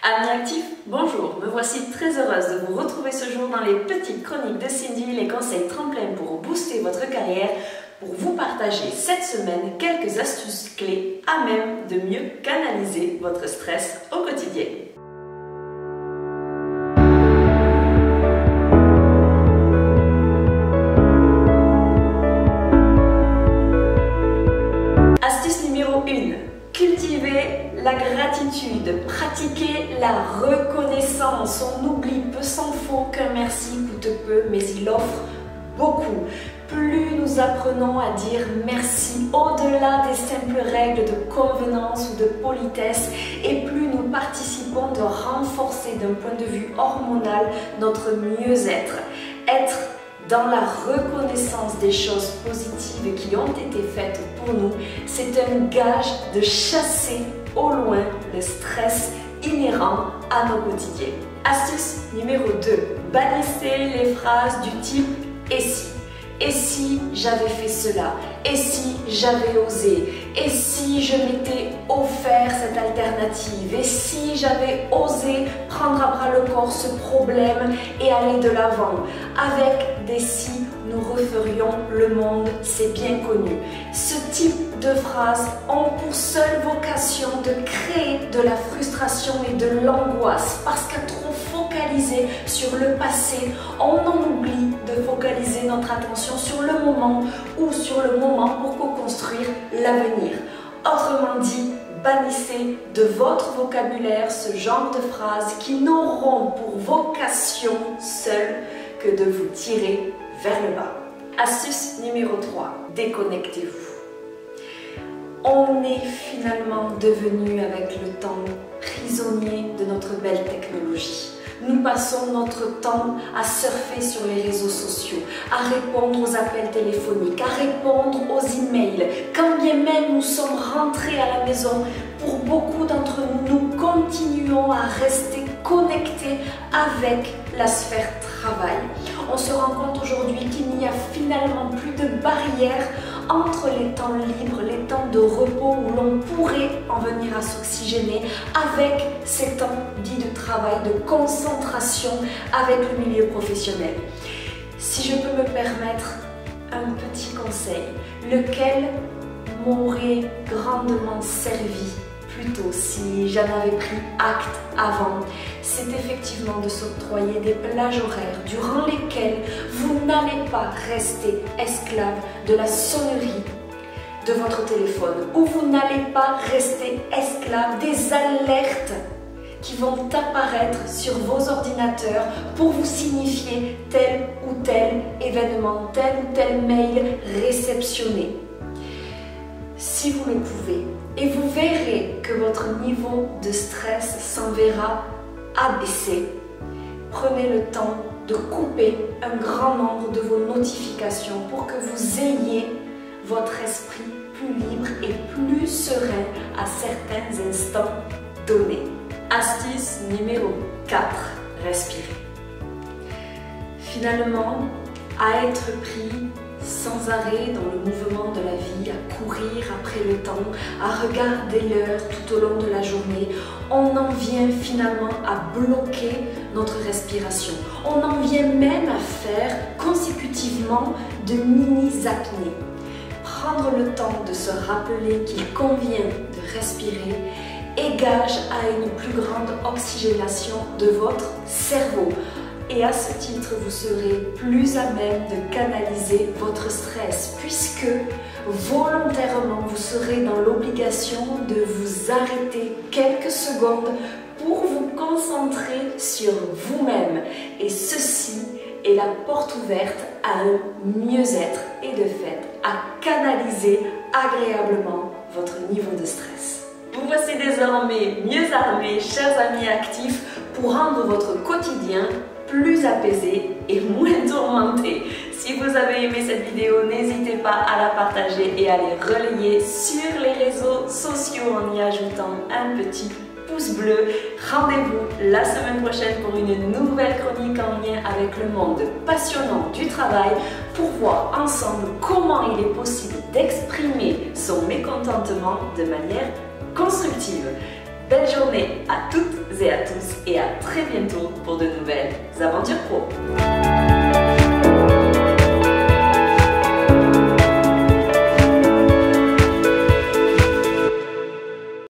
Amis actifs, bonjour, me voici très heureuse de vous retrouver ce jour dans les petites chroniques de Cindy, les conseils tremplins pour booster votre carrière, pour vous partager cette semaine quelques astuces clés à même de mieux canaliser votre stress au quotidien. Astuce numéro 1. Cultiver la gratitude, pratiquer la reconnaissance. On oublie, peu s'en faut qu'un merci coûte peu, mais il offre beaucoup. Plus nous apprenons à dire merci au-delà des simples règles de convenance ou de politesse, et plus nous participons de renforcer d'un point de vue hormonal notre mieux-être. Être dans la reconnaissance des choses positives qui ont été faites pour nous, c'est un gage de chasser au loin le stress inhérent à nos quotidiens. Astuce numéro 2. Bannissez les phrases du type « et si ». Et si j'avais fait cela? Et si j'avais osé? Et si je m'étais offert cette alternative? Et si j'avais osé prendre à bras le corps ce problème et aller de l'avant? Avec des si, nous referions le monde, c'est bien connu. Ce type de phrases ont pour seule vocation de créer de la frustration et de l'angoisse, parce qu'à trop focaliser sur le passé, on en oublie de focaliser notre attention sur le moment ou sur le moment pour co-construire l'avenir. Autrement dit, bannissez de votre vocabulaire ce genre de phrases qui n'auront pour vocation seule que de vous tirer vers le bas. Astuce numéro 3. Déconnectez-vous. On est finalement devenu avec le temps prisonnier de notre belle technologie. Nous passons notre temps à surfer sur les réseaux sociaux, à répondre aux appels téléphoniques, à répondre aux emails. Quand bien même nous sommes rentrés à la maison, pour beaucoup d'entre nous, nous continuons à rester connectés avec la sphère travail. On se rend compte aujourd'hui qu'il n'y a finalement plus de barrière entre les temps libres, les temps de repos où l'on pourrait en venir à s'oxygéner, avec ces temps dits de travail, de concentration avec le milieu professionnel. Si je peux me permettre un petit conseil, lequel m'aurait grandement servi plutôt si j'en avais pris acte avant, c'est effectivement de s'octroyer des plages horaires durant lesquelles vous n'allez pas rester esclave de la sonnerie de votre téléphone, ou vous n'allez pas rester esclave des alertes qui vont apparaître sur vos ordinateurs pour vous signifier tel ou tel événement, tel ou tel mail réceptionné. Si vous le pouvez, et vous verrez que votre niveau de stress s'enverra abaisser, prenez le temps de couper un grand nombre de vos notifications pour que vous ayez votre esprit plus libre et plus serein à certains instants donnés. Astuce numéro 4. Respirer. Finalement, à être pris sans arrêt dans le mouvement de la vie, à courir après le temps, à regarder l'heure tout au long de la journée, on en vient finalement à bloquer notre respiration. On en vient même à faire consécutivement de mini-apnées. Prendre le temps de se rappeler qu'il convient de respirer est gage à une plus grande oxygénation de votre cerveau. Et à ce titre, vous serez plus à même de canaliser votre stress, puisque volontairement, vous serez dans l'obligation de vous arrêter quelques secondes pour vous concentrer sur vous-même. Et ceci est la porte ouverte à un mieux-être et de fait à canaliser agréablement votre niveau de stress. Vous voici désormais mieux armés, chers amis actifs, pour rendre votre quotidien plus apaisé et moins tourmenté. Si vous avez aimé cette vidéo, n'hésitez pas à la partager et à les relayer sur les réseaux sociaux en y ajoutant un petit pouce bleu. Rendez-vous la semaine prochaine pour une nouvelle chronique en lien avec le monde passionnant du travail, pour voir ensemble comment il est possible d'exprimer son mécontentement de manière constructive. Belle journée à toutes et à tous. très bientôt pour de nouvelles aventures pro.